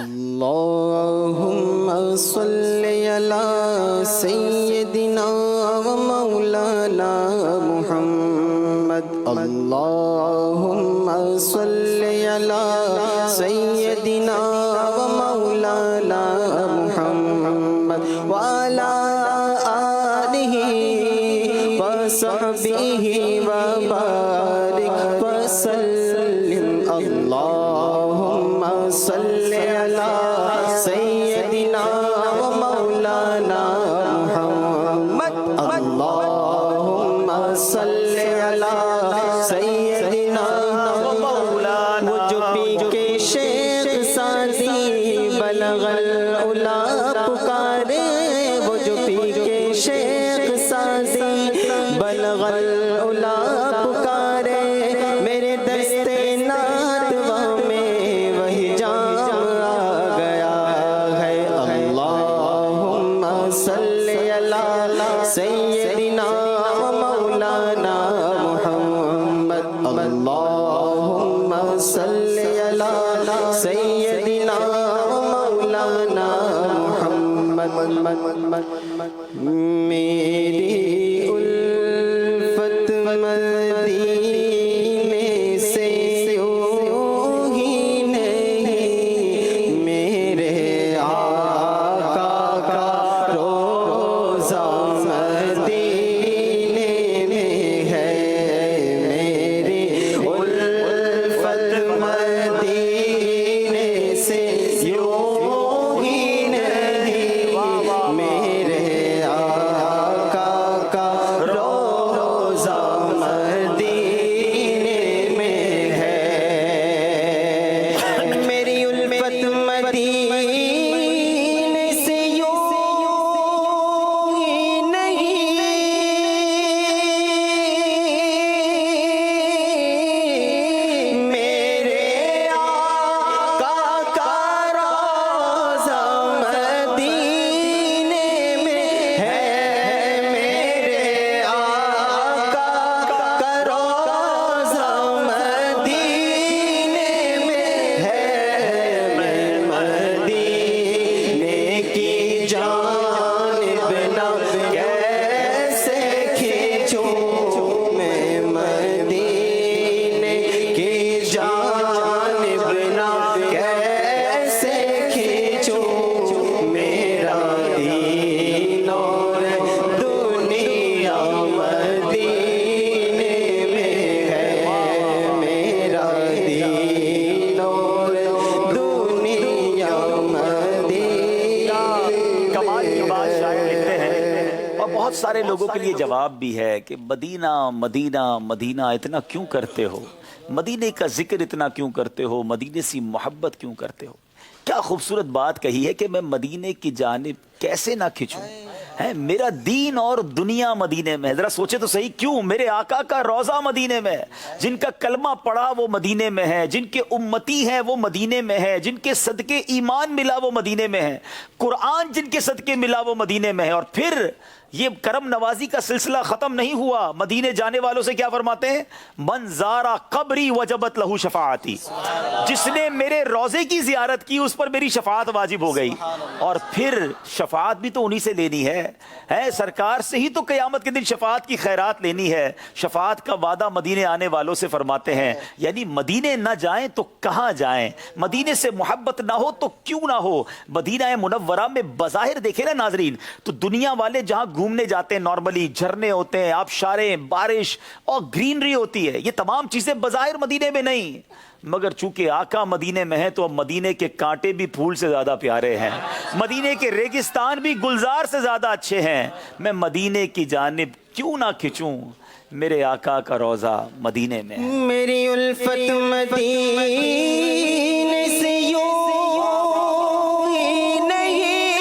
اللہم صلی علی سیدنا و مولانا محمد اللہم صلی علی سیدنا و مولانا محمد وعلی آلہ وصحبہ وبارک وسلم اللہم صلی علی سیدنا و مولانا محمد اللہم صلی علی سیدنا و مولانا وہ جو پی کے شیخ سادی بلغ العلا پکارے وہ جو پی کے شیخ سادی بلغ العلا پکارے میرے دستے ناتوا میں وہی جام آ گیا ہے اللہم صلی علی سیدنا و مولانا محمد اللہم صلی علی سیدنا و مولانا محمد میری الفت مدینے سے یوں ہی نہیں میرے آقا کا روزہ مدینے میں ہے میری الفت مدینے سے یوں ہی نہیں میرے آقا کا روزہ مدینے میں ہے میری الفت مدینے سے یوں ہی نہیں میرے آقا کا روزہ مدینے میں ہے میرے آقا کا روزہ مدینے میں ہے میں مدینے کی جانب نہ کیسے کھینچوں میں مدینے کی جانب نہ کیسے کھینچوں میرا دین اور دنیا مدینے میں ہے میرا دین اور دنیا مدینے کمال کی بات شاعر لکھتے ہیں اور بہت سارے لوگوں کے لیے جواب بھی ہے کہ مدینہ مدینہ مدینہ اتنا کیوں کرتے ہو، مدینے کا ذکر اتنا کیوں کرتے ہو، مدینے سے محبت کیوں کرتے ہو۔ کیا خوبصورت بات کہی ہے کہ میں مدینے کی جانب کیسے نہ کھنچوں، ہے میرا دین اور دنیا مدینے میں ہے۔ ذرا سوچے تو صحیح، کیوں؟ میرے آقا کا روزہ مدینے میں ہے، جن کا کلمہ پڑھا وہ مدینے میں ہے، جن کے امتی ہیں وہ مدینے میں ہے، جن کے صدقے ایمان ملا وہ مدینے میں ہے، قرآن جن کے صدقے ملا وہ مدینے میں ہے۔ اور پھر یہ کرم نوازی کا سلسلہ ختم نہیں ہوا، مدینے جانے والوں سے کیا فرماتے ہیں؟ من زارا قبری وجبت لہو شفاعتی، جس نے میرے روزے کی زیارت کی اس پر میری شفاعت واجب ہو گئی۔ اور پھر شفاعت بھی تو انہی سے لینی ہے سرکار سے ہی تو قیامت کے دن شفاعت کی خیرات لینی ہے۔ شفاعت کا وعدہ مدینے آنے والوں سے فرماتے ہیں، یعنی مدینے نہ جائیں تو کہاں جائیں، مدینے سے محبت نہ ہو تو کیوں نہ ہو۔ مدینہ منورہ میں بظاہر دیکھیں نا ناظرین، تو دنیا والے جہاں گھومنے جاتے ہیں نارملی جھرنے ہوتے ہیں، آبشاریں، بارش اور گرینری ہوتی ہے، یہ تمام چیزیں بظاہر مدینے میں نہیں، مگر چونکہ آقا مدینے میں ہے تو اب مدینے کے کانٹے بھی پھول سے زیادہ پیارے ہیں، مدینے کے ریگستان بھی گلزار سے زیادہ اچھے ہیں۔ میں مدینے کی جانب کیوں نہ کھنچوں، میرے آقا کا روزہ مدینے میں ہے۔ میری الفت مدینے سے یوں ہی نہیں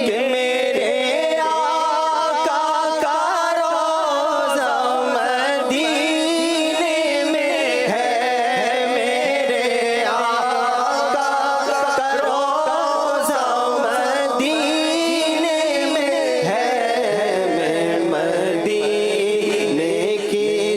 کہ میرے آقا کا روزہ مدینے میں ہے میرے آقا کا روزہ مدینے میں ہے میں مدینے کی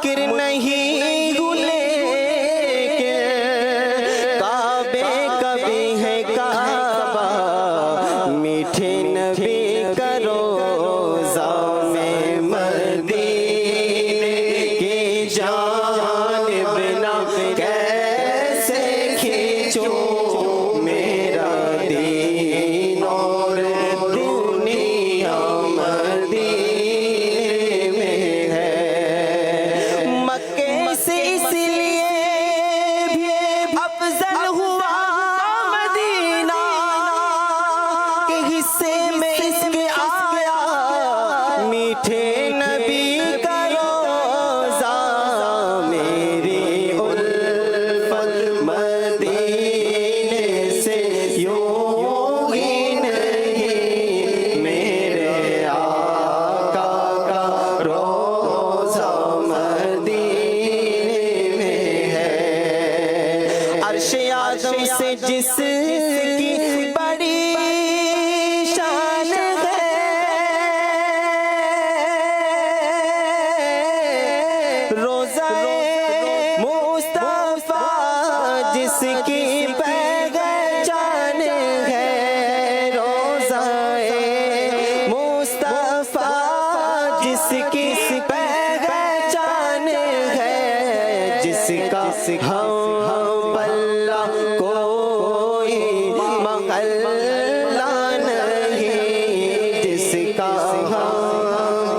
منکر نہیں گلے کے کعبے کبھی ہے کعبہ میٹھے نبی کا روزہ میں مدینے کی جانب نہ کیسے کھینچوں میرا دین اور دنیا مدینے میں ہے مکے سے اس لیے بھی افضل ہوا مدینہ کہ حصے میں اس کے آیا میٹھے نبی کا روزہ میری الفت مدینے سے یوں ہی نہیں میرے آقا کا روزہ مدینے میں ہے عرش اعظم سے جس کی بڑی شان ہے روزہ مصطفیٰ جس کی پہچان ہے روزہ مصطفیٰ جس کی پہچان ہے جس کا ہم پلہ کوئی محلہ نہیں جس کا ہم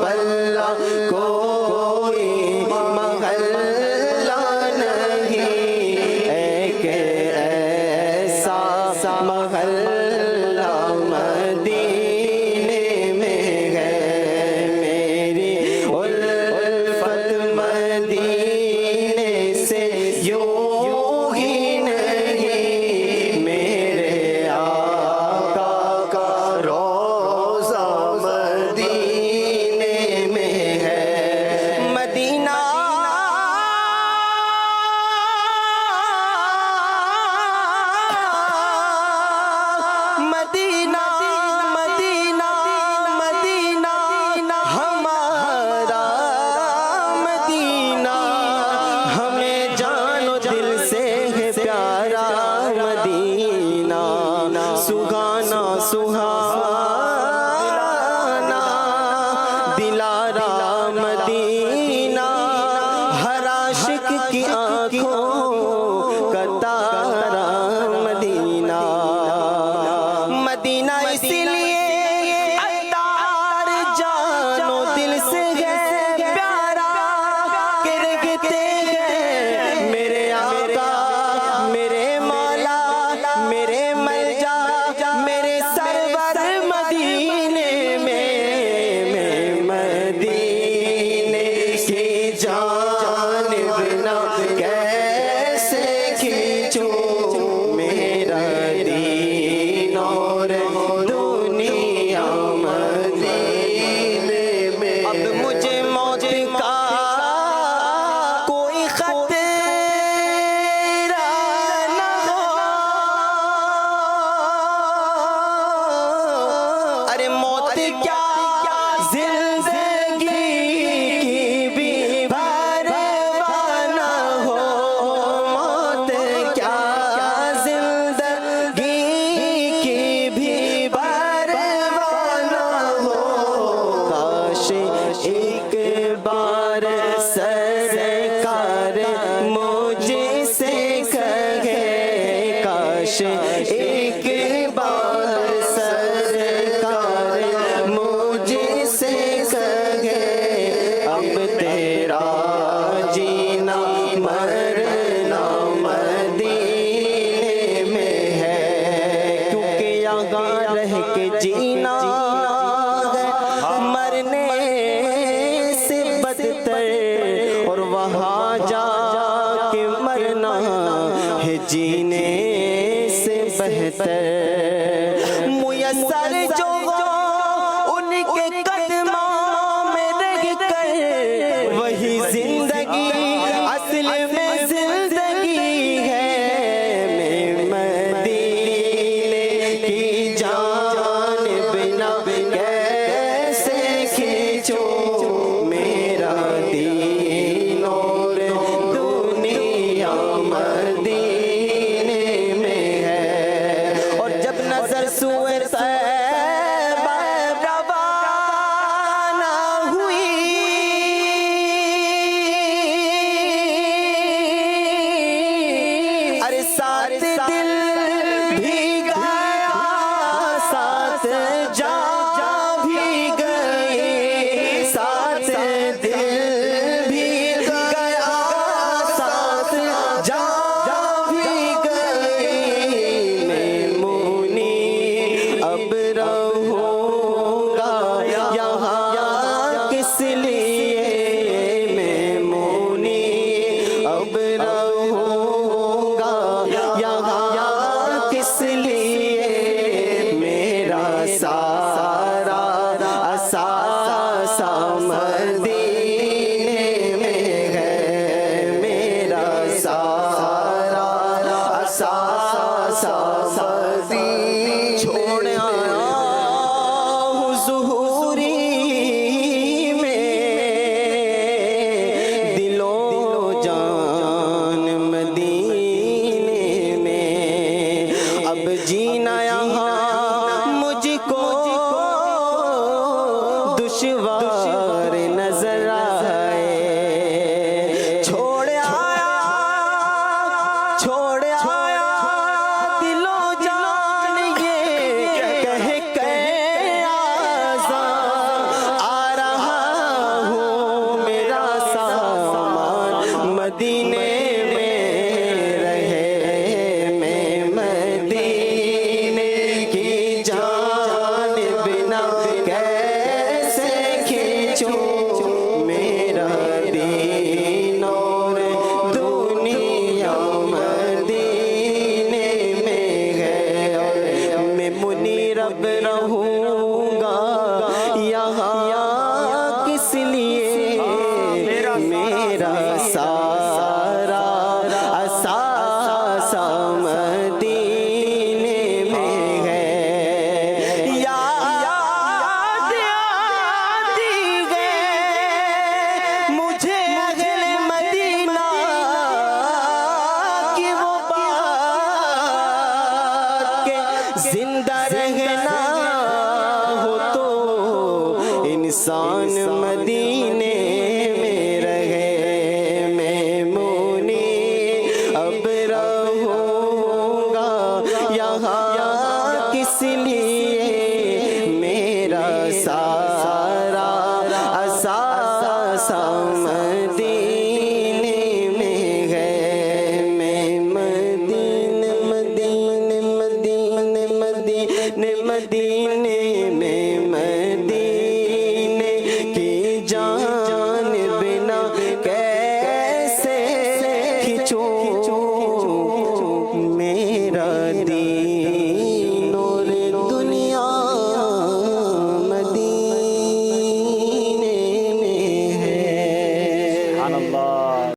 پلہ کوئی محلہ نہیں ایک ایسا محلہ مدینے میں ہے میری الفت مدینے سے یوں ہی نہیں میرے آقا کا روزہ مدینے میں ہے مدینہ مدینہ مدینہ مدینہ ہمارا مدینہ ہمیں جانو دل سے ہے پیارا مدینہ سہانا سہانا دلارا مدینہ ہر عاشق کی آنکھوں کا تارا مدینہ مدینہ اس لیے عطار جانو دل سے ہے پیارا کہ رہتے ہیں میرے آقا میرے مولا میرے ملجا میرے سرور مدینے میں مدینے کی جانب نہ کیسے کھینچوں میرا دین اور دنیا مدینے میں اب مجھے موت کا کوئی خطرہ نہ ہو ارے موت کیا زندگی کی بھی پرواہ نہ ہو موت کیا زندگی کی بھی پرواہ نہ ہو کاش ایک بار سرکار مجھ سے کہے کاش ایک بار سرکار مجھ سے کہے اب تیرا جینا مرنا مدینے میں ہے کیونکہ یہاں رہ کے جینا ہے مرنے سے بدتر اور وہاں جا کے مرنا ہے جینے سے بہتر میسر جو ہو ان کے قدموں میں رہ کر وہی زندگی اصل میں زندگی ہے میں مدینے کی جانب نہ کیسے کھینچوں میرا دین میرا سارا اساس مدینے میں ہے یاد آتی ہے مجھے اہل مدینہ کی وہ بات کہ زندہ رہنا ہو تو انسان مدینے میں رہے میں مونی اب رہوں گا یہاں کس لیے میرا سارا اساس مدینے میں ہے میں مدینے مدینے مدینے مدینے مدینے میں مدینے کی جان بنا کیسے کھچوں میرا دین اور دنیا مدینے میں ہے سبحان اللہ